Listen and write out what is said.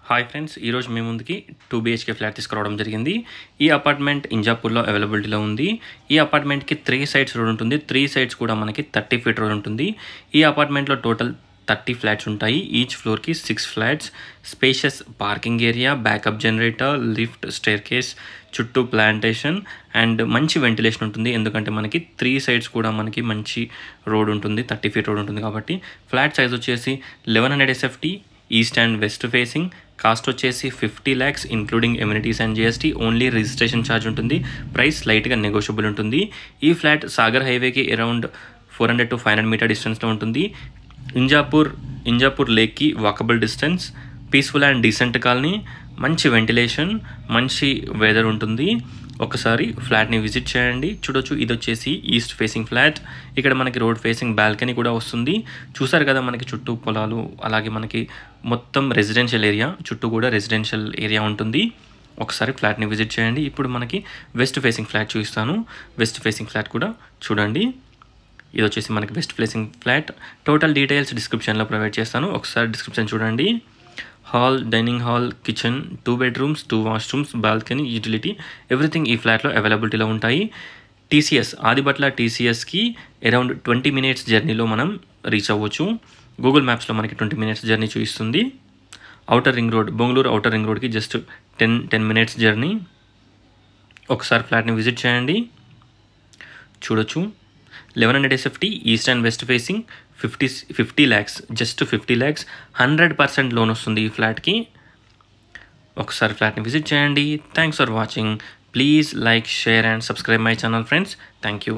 Hi friends, ఈరోజు మీ ముందుకి 2 BHK flat తీసుకురావడం జరిగింది. ఈ అపార్ట్మెంట్ ఇంజాపూర్లో అవైలబిలిటీలో ఉంది. ఈ అపార్ట్మెంట్కి 3 సైడ్స్ రోడ్ ఉంటుంది. 3 సైడ్స్ కూడా మనకి 30 ఫీట్ రోడ్ ఉంటుంది. ఈ అపార్ట్మెంట్లో టోటల్ 30 ఫ్లాట్స్ ఉంటాయి. ఈచ్ ఫ్లోర్కి 6 flats, spacious parking area, backup generator, lift, staircase, చుట్టూ ప్లాంటేషన్ అండ్ మంచి వెంటిలేషన్ ఉంటుంది. ఎందుకంటే మనకి 3 సైడ్స్ కూడా మనకి మంచి రోడ్ ఉంటుంది, 30 ఫీట్ రోడ్ ఉంటుంది కాబట్టి. ఫ్లాట్ సైజ్ వచ్చేసి 1100 SFT, east and west facing. Cost వచ్చేసి 50 lakhs including amenities and GST. Only registration charge ఉంటుంది. ప్రైస్ లైట్గా నెగోషియబుల్ ఉంటుంది. ఈ ఫ్లాట్ సాగర్ హైవేకి అరౌండ్ 400 to 500 మీటర్ డిస్టెన్స్లో ఉంటుంది. ఇంజాపూర్ లేక్కి walkable distance. Peaceful and decent colony, మంచి వెంటిలేషన్, మంచి వెదర్ ఉంటుంది. ఒకసారి ఫ్లాట్ని విజిట్ చేయండి, చూడొచ్చు. ఇది వచ్చేసి ఈస్ట్ ఫేసింగ్ ఫ్లాట్. ఇక్కడ మనకి రోడ్ ఫేసింగ్ బాల్కనీ కూడా వస్తుంది. చూసారు కదా, మనకి చుట్టూ పొలాలు, అలాగే మనకి మొత్తం రెసిడెన్షియల్ ఏరియా, చుట్టూ కూడా రెసిడెన్షియల్ ఏరియా ఉంటుంది. ఒకసారి ఫ్లాట్ని విజిట్ చేయండి. ఇప్పుడు మనకి వెస్ట్ ఫేసింగ్ ఫ్లాట్ చూపిస్తాను. వెస్ట్ ఫేసింగ్ ఫ్లాట్ కూడా చూడండి. ఇది వచ్చేసి మనకి west facing flat. Total details డిస్క్రిప్షన్లో ప్రొవైడ్ చేస్తాను. ఒకసారి డిస్క్రిప్షన్ చూడండి. Hall, dining hall, kitchen, 2 bedrooms, 2 washrooms, balcony, utility, everything ఈ ఫ్లాట్లో అవైలబిలిటీలో ఉంటాయి. TCS ఆదిబట్ల TCSకి అరౌండ్ 20 minutes జర్నీలో మనం రీచ్ అవ్వచ్చు. గూగుల్ మ్యాప్స్లో మనకి 20 minutes జర్నీ చూపిస్తుంది. Outer ring road, Bengaluru outer ring రోడ్కి జస్ట్ 10 minutes జర్నీ. ఒకసారి ఫ్లాట్ని విజిట్ చేయండి, చూడొచ్చు. 1100 SFT, east and west facing, 50 lakhs, just 50 lakhs, 100% loan వస్తుంది ఈ ఫ్లాట్కి. ఒకసారి ఫ్లాట్ని విజిట్ చేయండి. Thanks for watching. Please like, share and subscribe my channel friends. Thank you.